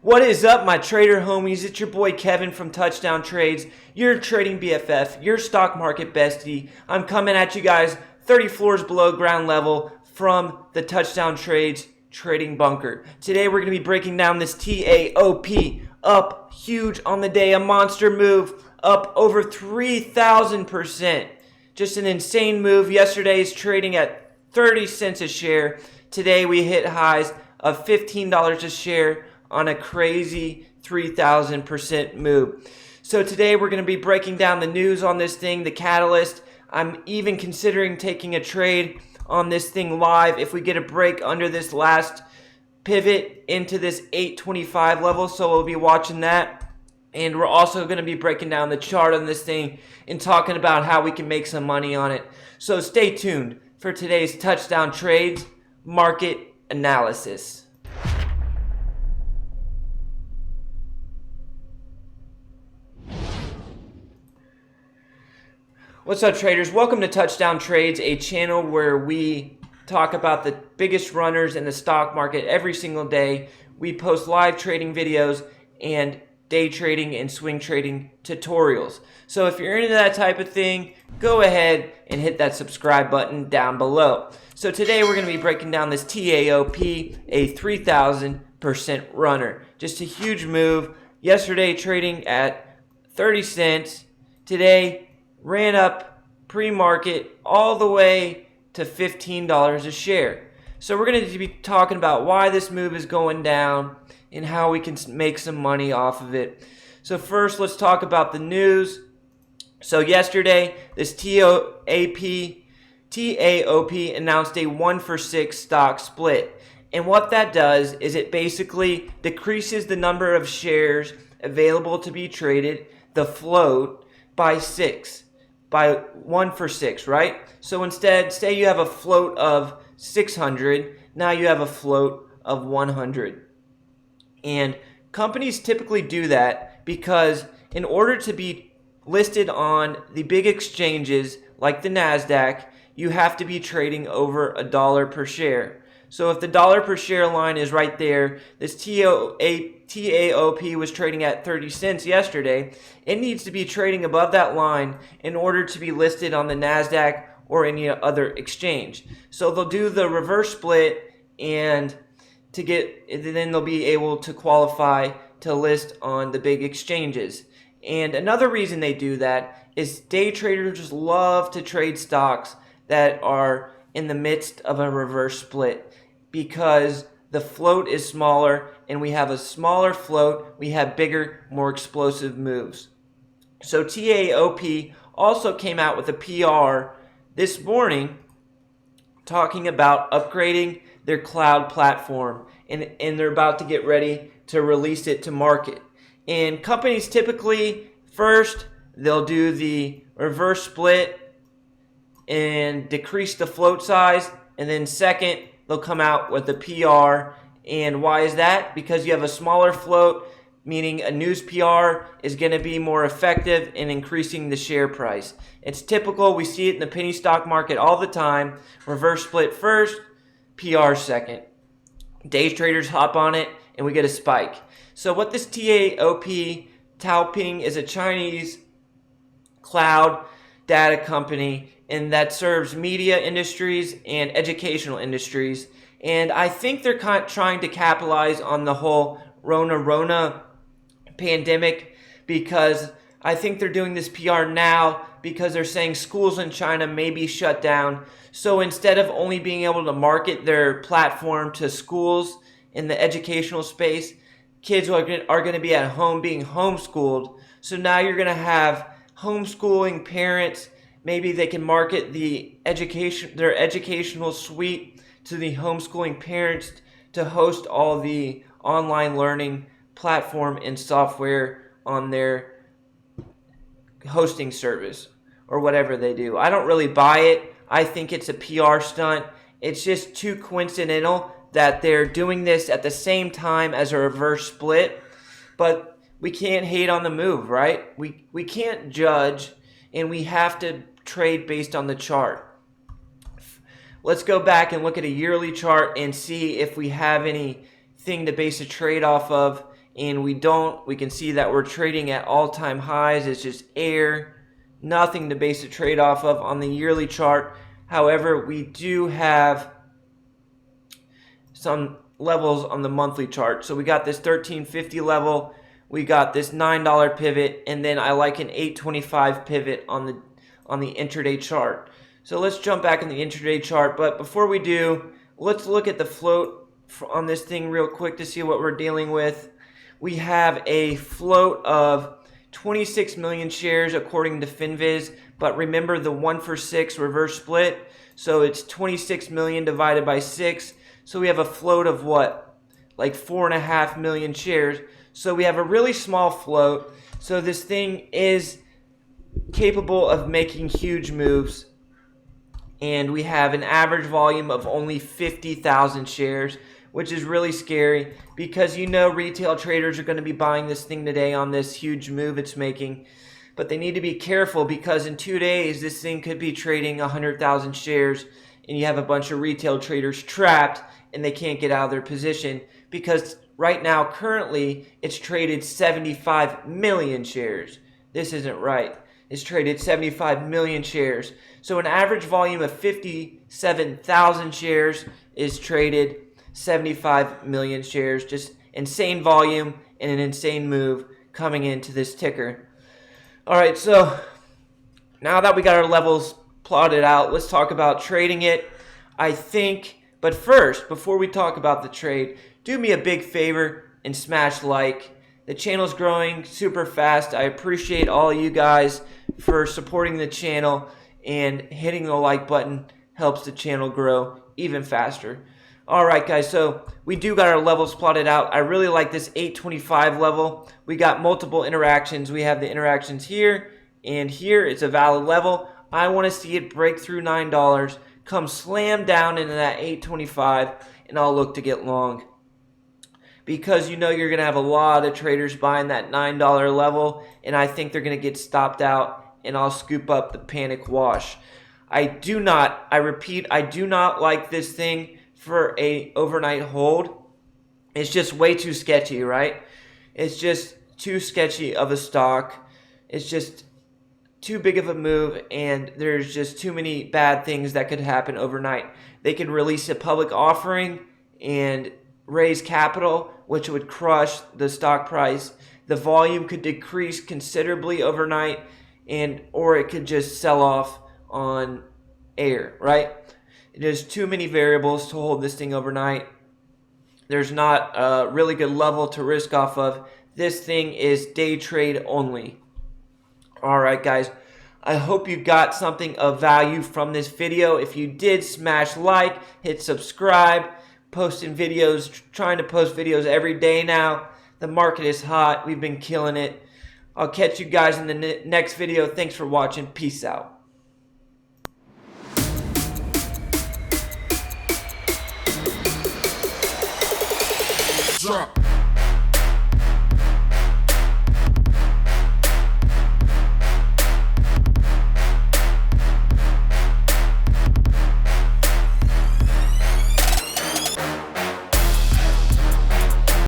What is up, my trader homies? It's your boy Kevin from Touchdown Trades, your trading BFF, your stock market bestie. I'm coming at you guys 30 floors below ground level from the Touchdown Trades trading bunker. Today we're going to be breaking down this TAOP, up huge on the day, a monster move, up over 3,000%. Just an insane move. Yesterday's trading at 30 cents a share. Today we hit highs of $15 a share on a crazy 3,000% move. So today we're going to be breaking down the news on this thing, the catalyst. I'm even considering taking a trade on this thing live if we get a break under this last pivot into this 825 level. So we'll be watching that. And we're also going to be breaking down the chart on this thing and talking about how we can make some money on it. So stay tuned for today's Touchdown Trades market analysis. What's up, traders? Welcome to Touchdown Trades, a channel where we talk about the biggest runners in the stock market every single day. We post live trading videos and day trading and swing trading tutorials. So if you're into that type of thing, go ahead and hit that subscribe button down below. So today we're going to be breaking down this TAOP, a 3,000% runner. Just a huge move. Yesterday trading at 30 cents. Today ran up pre-market all the way to $15 a share. So we're going to be talking about why this move is going down and how we can make some money off of it. So first, let's talk about the news. So yesterday, this TAOP announced a 1-for-6 stock split. And what that does is it basically decreases the number of shares available to be traded, the float, by 6. By 1 for 6, right? So instead, say you have a float of 600, now you have a float of 100. And companies typically do that because in order to be listed on the big exchanges like the NASDAQ, you have to be trading over $1 per share. So if the dollar per share line is right there, this TAOP was trading at 30 cents yesterday. It needs to be trading above that line in order to be listed on the NASDAQ or any other exchange. So they'll do the reverse split and then they'll be able to qualify to list on the big exchanges. And another reason they do that is day traders just love to trade stocks that are in the midst of a reverse split because the float is smaller and we have a smaller float, we have bigger, more explosive moves. So TAOP also came out with a PR this morning talking about upgrading their cloud platform and they're about to get ready to release it to market. And companies typically, first, they'll do the reverse split and decrease the float size, and then second, they'll come out with a PR. And why is that? Because you have a smaller float, meaning a news PR is going to be more effective in increasing the share price. It's typical. We see it in the penny stock market all the time. Reverse split first, PR second. Day traders hop on it and we get a spike. So what this Taoping is a Chinese cloud data company, and that serves media industries and educational industries. And I think they're kind of trying to capitalize on the whole Rona pandemic because I think they're doing this PR now because they're saying schools in China may be shut down. So instead of only being able to market their platform to schools in the educational space, kids are going to be at home being homeschooled. So now you're going to have homeschooling parents. Maybe they can market their educational suite to the homeschooling parents to host all the online learning platform and software on their hosting service or whatever they do. I don't really buy it. I think it's a PR stunt. It's just too coincidental that they're doing this at the same time as a reverse split. But we can't hate on the move, right? We can't judge, and we have to trade based on the chart. Let's go back and look at a yearly chart and see if we have anything to base a trade off of and we can see that we're trading at all-time highs. It's just air, nothing to base a trade off of on the yearly chart. However, we do have some levels on the monthly chart. So we got this 1350 level, we got this $9 pivot, and then I like an 825 pivot on the intraday chart. So let's jump back in the intraday chart, but before we do, let's look at the float on this thing real quick to see what we're dealing with. We have a float of 26 million shares according to FinViz, but remember the 1-for-6 reverse split, so it's 26 million divided by 6, so we have a float of what, like 4.5 million shares. So we have a really small float, so this thing is capable of making huge moves, and we have an average volume of only 50,000 shares, which is really scary because retail traders are going to be buying this thing today on this huge move it's making. But they need to be careful because in 2 days this thing could be trading 100,000 shares and you have a bunch of retail traders trapped and they can't get out of their position because right now currently it's traded 75 million shares. This isn't right. It's traded 75 million shares. So an average volume of 57,000 shares is traded 75 million shares. Just insane volume and an insane move coming into this ticker. All right, so now that we got our levels plotted out, let's talk about trading it. But first, before we talk about the trade, do me a big favor and smash like. The channel's growing super fast. I appreciate all you guys for supporting the channel, and hitting the like button helps the channel grow even faster. Alright guys, so we do got our levels plotted out. I really like this 825 level. We got multiple interactions. We have the interactions here and here. It's a valid level. I want to see it break through $9, come slam down into that 825, and I'll look to get long. Because you're going to have a lot of traders buying that $9 level, and I think they're going to get stopped out, and I'll scoop up the panic wash. I do not like this thing for a overnight hold. It's just way too sketchy, right? It's just too sketchy of a stock. It's just too big of a move, and there's just too many bad things that could happen overnight. They could release a public offering and raise capital, which would crush the stock price. The volume could decrease considerably overnight, or it could just sell off on air, right? There's too many variables to hold this thing overnight. There's not a really good level to risk off of. This thing is day trade only. Alright guys, I hope you got something of value from this video. If you did, smash like, hit subscribe. Posting videos, trying to post videos every day now. The market is hot. We've been killing it. I'll catch you guys in the next video. Thanks for watching. Peace out. Drop.